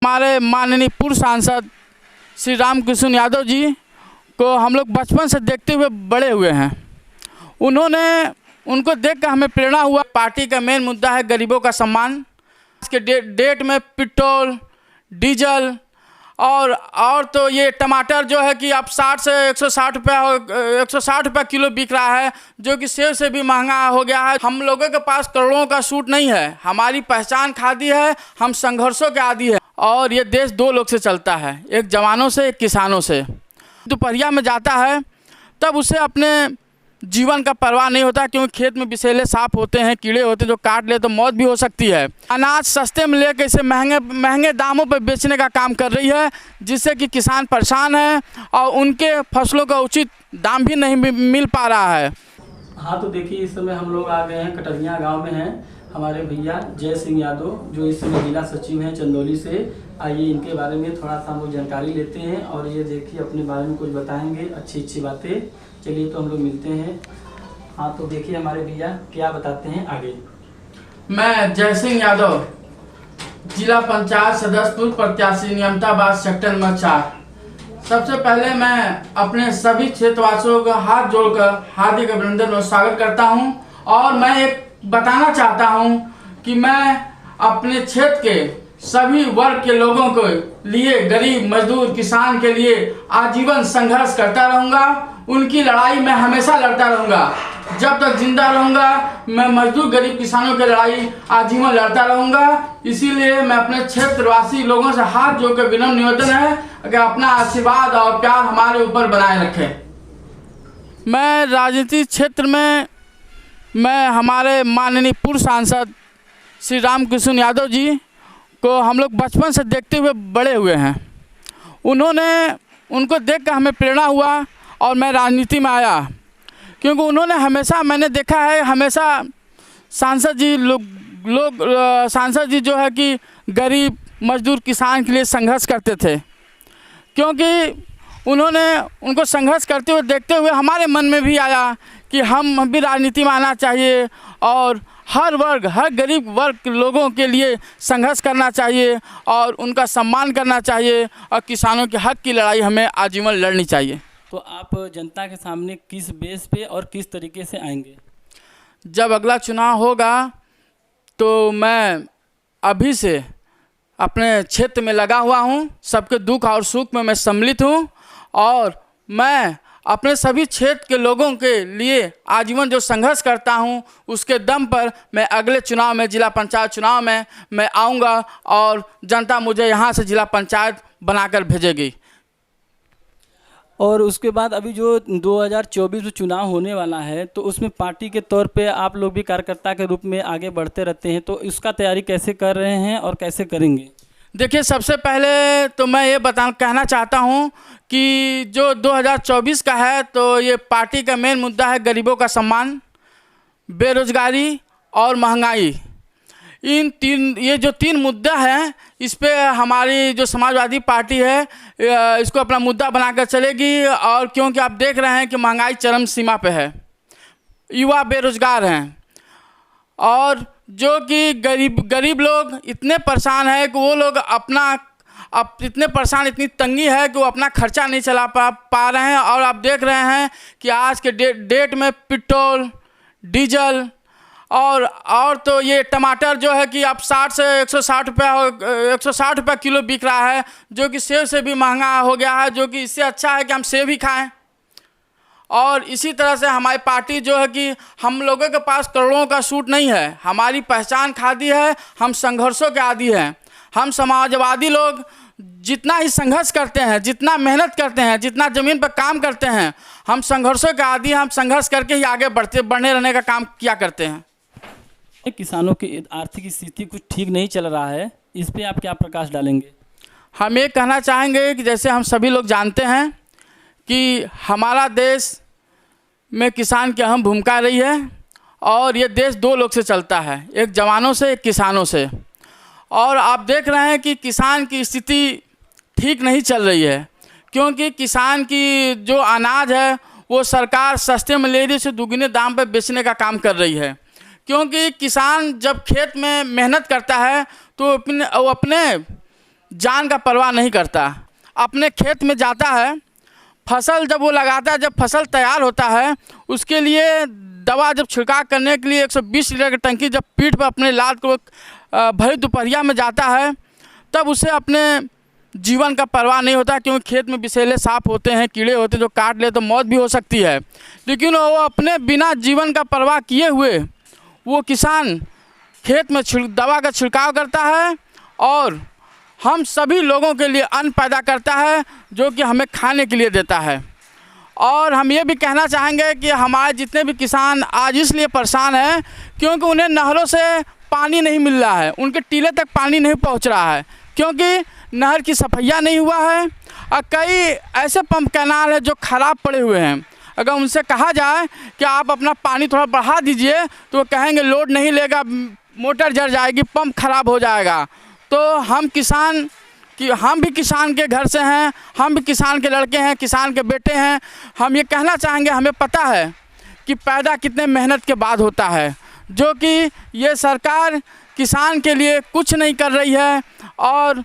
हमारे माननीय पूर्व सांसद श्री रामकृष्ण यादव जी को हम लोग बचपन से देखते हुए बड़े हुए हैं। उनको देखकर हमें प्रेरणा हुआ। पार्टी का मेन मुद्दा है गरीबों का सम्मान। आज के डेट में पेट्रोल, डीजल और तो ये टमाटर जो है कि अब 60 से 160 रुपये किलो बिक रहा है, जो कि सेब से भी महंगा हो गया है। हम लोगों के पास करोड़ों का सूट नहीं है। हमारी पहचान खादी है। हम संघर्षों के आदी है और ये देश दो लोग से चलता है, एक जवानों से, एक किसानों से। दोपहरिया में जाता है तब उसे अपने जीवन का परवाह नहीं होता, क्योंकि खेत में विषैले सांप होते हैं, कीड़े होते हैं, जो काट ले तो मौत भी हो सकती है। अनाज सस्ते में लेकर इसे महंगे दामों पर बेचने का काम कर रही है, जिससे कि किसान परेशान है और उनके फसलों का उचित दाम भी नहीं मिल पा रहा है। हाँ, तो देखिए इस समय हम लोग आ गए हैं कटरिया गांव में हैं हमारे भैया जय सिंह यादव, जो इस समय जिला सचिव हैं चंदौली से। आइए इनके बारे में थोड़ा सा हम लोग जानकारी लेते हैं और ये देखिए अपने बारे में कुछ बताएंगे, अच्छी बातें। चलिए तो हम लोग मिलते हैं। हाँ, तो देखिए हमारे भैया क्या बताते हैं आगे। मैं जय सिंह यादव, जिला पंचायत सदस्यपुर प्रत्याशी, नियमताबाद सेक्टर नंबर 4। सबसे पहले मैं अपने सभी क्षेत्रवासियों का हाथ जोड़कर हार्दिक अभिनंदन और स्वागत करता हूं। और मैं एक बताना चाहता हूं कि मैं अपने क्षेत्र के सभी वर्ग के लोगों के लिए, गरीब, मजदूर, किसान के लिए आजीवन संघर्ष करता रहूंगा। उनकी लड़ाई मैं हमेशा लड़ता रहूंगा। जब तक जिंदा रहूंगा मैं मजदूर, गरीब, किसानों की लड़ाई आजीवन लड़ता रहूंगा। इसीलिए मैं अपने क्षेत्रवासी लोगों से हाथ जोड़कर विनम्र निवेदन है कि अपना आशीर्वाद और प्यार हमारे ऊपर बनाए रखें। मैं राजनीतिक क्षेत्र में हमारे माननीय पूर्व सांसद श्री रामकृष्ण यादव जी को हम लोग बचपन से देखते हुए बड़े हुए हैं। उनको देखकर हमें प्रेरणा हुआ और मैं राजनीति में आया, क्योंकि उन्होंने मैंने देखा है हमेशा सांसद जी जो है कि गरीब, मजदूर, किसान के लिए संघर्ष करते थे। क्योंकि उनको संघर्ष करते हुए देखते हुए हमारे मन में भी आया कि हम भी राजनीति में आना चाहिए और हर गरीब वर्ग के लोगों के लिए संघर्ष करना चाहिए और उनका सम्मान करना चाहिए और किसानों के हक की लड़ाई हमें आजीवन लड़नी चाहिए। तो आप जनता के सामने किस बेस पे और किस तरीके से आएंगे? जब अगला चुनाव होगा तो मैं अभी से अपने क्षेत्र में लगा हुआ हूँ। सबके दुख और सुख में मैं सम्मिलित हूँ और मैं अपने सभी क्षेत्र के लोगों के लिए आजीवन जो संघर्ष करता हूं, उसके दम पर मैं अगले चुनाव में, जिला पंचायत चुनाव में मैं आऊंगा और जनता मुझे यहां से जिला पंचायत बनाकर भेजेगी। और उसके बाद अभी जो 2024 में चुनाव होने वाला है, तो उसमें पार्टी के तौर पे आप लोग भी कार्यकर्ता के रूप में आगे बढ़ते रहते हैं, तो इसका तैयारी कैसे कर रहे हैं और कैसे करेंगे? देखिए, सबसे पहले तो मैं ये कहना चाहता हूँ कि जो 2024 का है, तो ये पार्टी का मेन मुद्दा है गरीबों का सम्मान, बेरोजगारी और महंगाई। ये जो तीन मुद्दा हैं, इस पे हमारी जो समाजवादी पार्टी है इसको अपना मुद्दा बनाकर चलेगी। और क्योंकि आप देख रहे हैं कि महंगाई चरम सीमा पे है, युवा बेरोजगार हैं और जो कि गरीब लोग इतने परेशान हैं कि वो लोग इतनी तंगी है कि वो अपना खर्चा नहीं चला पा रहे हैं। और आप देख रहे हैं कि आज के डेट में पेट्रोल, डीजल और तो ये टमाटर जो है कि अब 60 से 160 रुपये किलो बिक रहा है, जो कि सेब से भी महंगा हो गया है, जो कि इससे अच्छा है कि हम सेब ही खाएं। और इसी तरह से हमारी पार्टी जो है कि हम लोगों के पास करोड़ों का सूट नहीं है। हमारी पहचान खादी है। हम संघर्षों के आदी हैं। हम समाजवादी लोग जितना ही संघर्ष करते हैं, जितना मेहनत करते हैं, जितना ज़मीन पर काम करते हैं, हम संघर्षों के आदी हैं। हम संघर्ष करके ही आगे बढ़ने रहने का काम किया करते हैं। किसानों की आर्थिक स्थिति कुछ ठीक नहीं चल रहा है, इस पर आप क्या प्रकाश डालेंगे? हम ये कहना चाहेंगे कि जैसे हम सभी लोग जानते हैं कि हमारा देश में किसान की अहम भूमिका रही है और ये देश दो लोग से चलता है, एक जवानों से, एक किसानों से। और आप देख रहे हैं कि किसान की स्थिति ठीक नहीं चल रही है, क्योंकि किसान की जो अनाज है वो सरकार सस्ते में ले रही से दुगने दाम पर बेचने का काम कर रही है। क्योंकि किसान जब खेत में मेहनत करता है तो अपने जान का परवाह नहीं करता। अपने खेत में जाता है, फसल जब वो लगाता है, जब फसल तैयार होता है उसके लिए दवा जब छिड़काव करने के लिए 120 लीटर की टंकी जब पीठ पर अपने लाद को भरी दोपहरिया में जाता है, तब उसे अपने जीवन का परवाह नहीं होता, क्योंकि खेत में विषैले सांप होते हैं, कीड़े होते हैं जो काट ले तो मौत भी हो सकती है। लेकिन वो अपने बिना जीवन का परवाह किए हुए वो किसान खेत में दवा का छिड़काव करता है और हम सभी लोगों के लिए अन्न पैदा करता है, जो कि हमें खाने के लिए देता है। और हम ये भी कहना चाहेंगे कि हमारे जितने भी किसान आज इसलिए परेशान हैं क्योंकि उन्हें नहरों से पानी नहीं मिल रहा है, उनके टीले तक पानी नहीं पहुंच रहा है, क्योंकि नहर की सफाइया नहीं हुआ है और कई ऐसे पंप कैनाल हैं जो ख़राब पड़े हुए हैं। अगर उनसे कहा जाए कि आप अपना पानी थोड़ा बढ़ा दीजिए तो वो कहेंगे लोड नहीं लेगा, मोटर जल जाएगी, पंप खराब हो जाएगा। तो हम भी किसान के घर से हैं, हम भी किसान के लड़के हैं, किसान के बेटे हैं। हम ये कहना चाहेंगे, हमें पता है कि पैदा कितने मेहनत के बाद होता है, जो कि ये सरकार किसान के लिए कुछ नहीं कर रही है और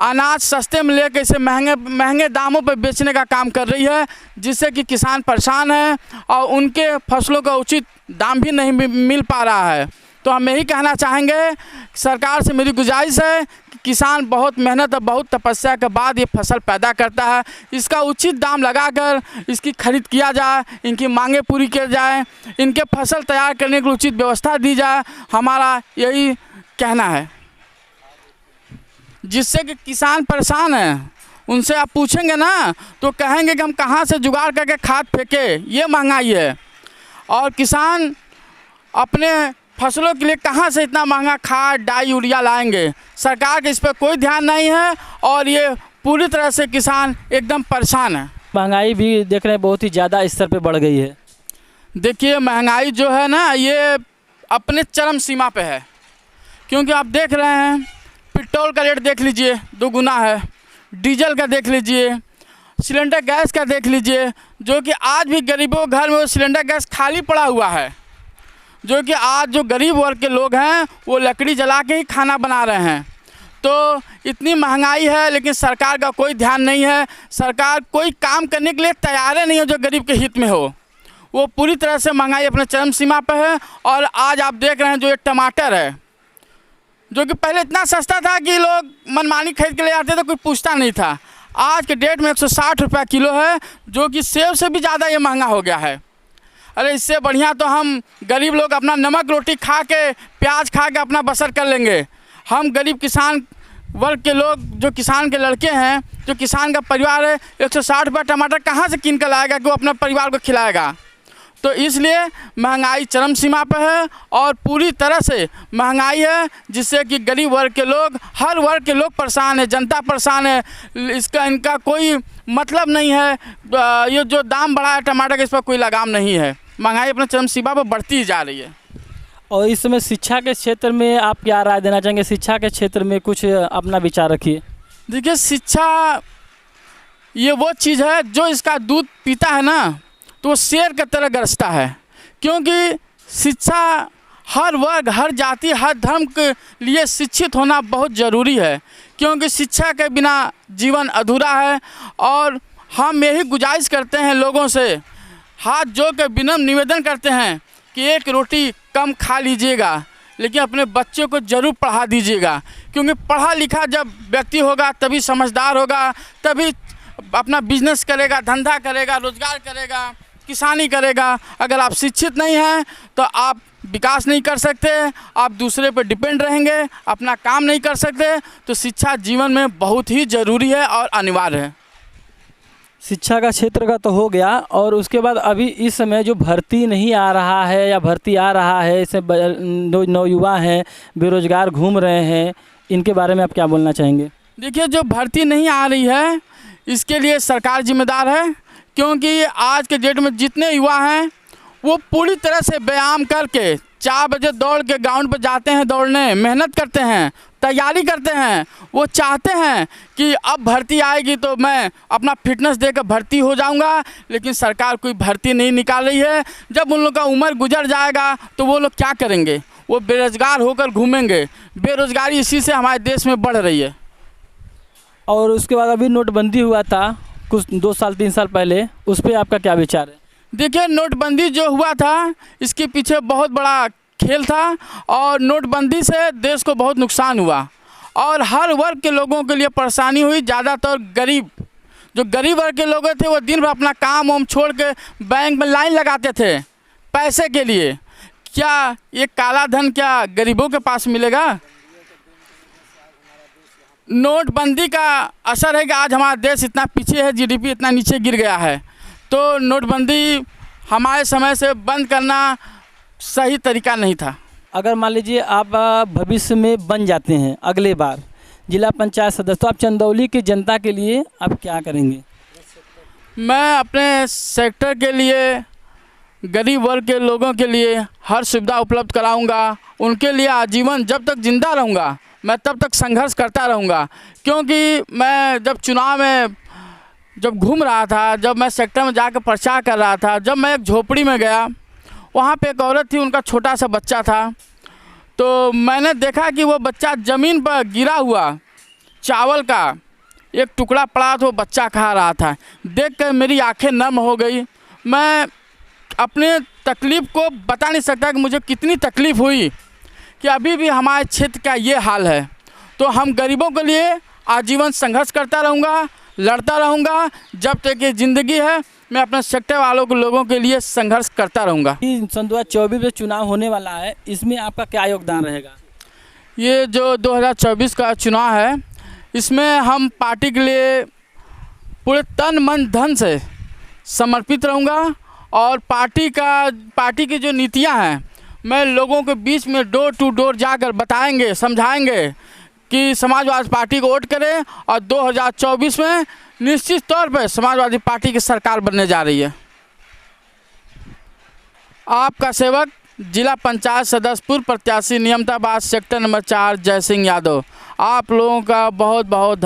अनाज सस्ते में लेकर इसे महंगे दामों पर बेचने का काम कर रही है, जिससे कि किसान परेशान है और उनके फसलों का उचित दाम भी नहीं मिल पा रहा है। तो हम यही कहना चाहेंगे, सरकार से मेरी गुजारिश है कि किसान बहुत मेहनत और बहुत तपस्या के बाद ये फसल पैदा करता है, इसका उचित दाम लगाकर इसकी खरीद किया जाए, इनकी मांगें पूरी की जाए, इनके फसल तैयार करने की उचित व्यवस्था दी जाए। हमारा यही कहना है, जिससे कि किसान परेशान हैं। उनसे आप पूछेंगे ना तो कहेंगे कि हम कहाँ से जुगाड़ करके खाद फेंके, ये महंगाई है। और किसान अपने फसलों के लिए कहाँ से इतना महंगा खाद, डाई, यूरिया लाएंगे। सरकार के इस पर कोई ध्यान नहीं है और ये पूरी तरह से किसान एकदम परेशान है। महंगाई भी देख रहे हैं बहुत ही ज़्यादा स्तर पे बढ़ गई है। देखिए, महंगाई जो है ना ये अपने चरम सीमा पे है, क्योंकि आप देख रहे हैं पेट्रोल का रेट देख लीजिए 2 गुना है, डीजल का देख लीजिए, सिलेंडर गैस का देख लीजिए, जो कि आज भी गरीबों के घर में वो सिलेंडर गैस खाली पड़ा हुआ है, जो कि आज जो गरीब वर्ग के लोग हैं वो लकड़ी जला के ही खाना बना रहे हैं। तो इतनी महंगाई है लेकिन सरकार का कोई ध्यान नहीं है, सरकार कोई काम करने के लिए तैयार नहीं है जो गरीब के हित में हो। वो पूरी तरह से महंगाई अपने चरम सीमा पर है। और आज आप देख रहे हैं जो ये टमाटर है, जो कि पहले इतना सस्ता था कि लोग मनमानी खरीद के ले आते थे, कोई पूछता नहीं था। आज के डेट में 160 रुपये किलो है, जो कि सेब से भी ज़्यादा ये महंगा हो गया है। अरे इससे बढ़िया तो हम गरीब लोग अपना नमक रोटी खा के, प्याज खा के अपना बसर कर लेंगे। हम गरीब किसान वर्ग के लोग, जो किसान के लड़के हैं, जो किसान का परिवार है, 160 रुपये टमाटर कहाँ से किन कर लाएगा कि वो अपना परिवार को खिलाएगा। तो इसलिए महंगाई चरम सीमा पर है और पूरी तरह से महंगाई है, जिससे कि गरीब वर्ग के लोग, हर वर्ग के लोग परेशान है, जनता परेशान है। इनका कोई मतलब नहीं है। ये जो दाम बढ़ा है टमाटर का, इस पर कोई लगाम नहीं है। महंगाई अपने चरम सीमा पर बढ़ती ही जा रही है। और इस समय शिक्षा के क्षेत्र में आप क्या राय देना चाहेंगे? शिक्षा के क्षेत्र में कुछ अपना विचार रखिए। देखिए, शिक्षा ये वो चीज़ है जो इसका दूध पीता है ना तो वो शेर की तरह गरजता है, क्योंकि शिक्षा हर वर्ग, हर जाति, हर धर्म के लिए शिक्षित होना बहुत ज़रूरी है, क्योंकि शिक्षा के बिना जीवन अधूरा है। और हम यही गुजारिश करते हैं लोगों से, हाथ जोड़ के विनम्र निवेदन करते हैं कि एक रोटी कम खा लीजिएगा, लेकिन अपने बच्चों को ज़रूर पढ़ा दीजिएगा, क्योंकि पढ़ा लिखा जब व्यक्ति होगा तभी समझदार होगा, तभी अपना बिजनेस करेगा, धंधा करेगा, रोजगार करेगा, किसानी करेगा। अगर आप शिक्षित नहीं हैं तो आप विकास नहीं कर सकते, आप दूसरे पर डिपेंड रहेंगे, अपना काम नहीं कर सकते। तो शिक्षा जीवन में बहुत ही ज़रूरी है और अनिवार्य है। शिक्षा का क्षेत्र का तो हो गया, और उसके बाद अभी इस समय जो भर्ती नहीं आ रहा है या भर्ती आ रहा है, इससे नौयुवा हैं, बेरोजगार घूम रहे हैं, इनके बारे में आप क्या बोलना चाहेंगे? देखिए, जो भर्ती नहीं आ रही है इसके लिए सरकार जिम्मेदार है, क्योंकि आज के डेट में जितने युवा हैं वो पूरी तरह से व्यायाम करके 4 बजे दौड़ के ग्राउंड पर जाते हैं, दौड़ने मेहनत करते हैं, तैयारी करते हैं। वो चाहते हैं कि अब भर्ती आएगी तो मैं अपना फिटनेस देकर भर्ती हो जाऊंगा, लेकिन सरकार कोई भर्ती नहीं निकाल रही है। जब उन लोग का उम्र गुजर जाएगा तो वो लोग क्या करेंगे? वो बेरोजगार होकर घूमेंगे। बेरोजगारी इसी से हमारे देश में बढ़ रही है। और उसके बाद अभी नोटबंदी हुआ था कुछ 2 साल 3 साल पहले, उस पर आपका क्या विचार है? देखिए, नोटबंदी जो हुआ था इसके पीछे बहुत बड़ा खेल था और नोटबंदी से देश को बहुत नुकसान हुआ और हर वर्ग के लोगों के लिए परेशानी हुई। ज़्यादातर गरीब, जो गरीब वर्ग के लोग थे वो दिन भर अपना काम वाम छोड़ के बैंक में लाइन लगाते थे पैसे के लिए। क्या ये काला धन क्या गरीबों के पास मिलेगा? नोटबंदी का असर है कि आज हमारा देश इतना पीछे है, जीडीपी इतना नीचे गिर गया है। तो नोटबंदी हमारे समय से बंद करना सही तरीका नहीं था। अगर मान लीजिए आप भविष्य में बन जाते हैं अगले बार जिला पंचायत सदस्य, तो आप चंदौली की जनता के लिए आप क्या करेंगे? मैं अपने सेक्टर के लिए गरीब वर्ग के लोगों के लिए हर सुविधा उपलब्ध कराऊंगा। उनके लिए आजीवन जब तक जिंदा रहूंगा मैं तब तक संघर्ष करता रहूंगा। क्योंकि मैं जब चुनाव में जब घूम रहा था, जब मैं सेक्टर में जाकर प्रचार कर रहा था, जब मैं एक झोपड़ी में गया, वहाँ पे एक औरत थी, उनका छोटा सा बच्चा था। तो मैंने देखा कि वो बच्चा ज़मीन पर गिरा हुआ चावल का एक टुकड़ा पड़ा तो वो बच्चा खा रहा था। देखकर मेरी आंखें नम हो गई। मैं अपने तकलीफ़ को बता नहीं सकता कि मुझे कितनी तकलीफ़ हुई कि अभी भी हमारे क्षेत्र का ये हाल है। तो हम गरीबों के लिए आजीवन संघर्ष करता रहूँगा, लड़ता रहूँगा। जब तक ये ज़िंदगी है मैं अपने सेक्टर वालों के लोगों के लिए संघर्ष करता रहूँगा। सन 2024 में चुनाव होने वाला है, इसमें आपका क्या योगदान रहेगा? ये जो 2024 का चुनाव है इसमें हम पार्टी के लिए पूरे तन मन धन से समर्पित रहूँगा और पार्टी की जो नीतियाँ हैं मैं लोगों के बीच में डोर टू डोर जाकर बताएंगे, समझाएंगे कि समाजवादी पार्टी को वोट करें और 2024 में निश्चित तौर पर समाजवादी पार्टी की सरकार बनने जा रही है। आपका सेवक जिला पंचायत सदस्य पूर्व प्रत्याशी नियमताबाद सेक्टर नंबर 4 जय सिंह यादव। आप लोगों का बहुत बहुत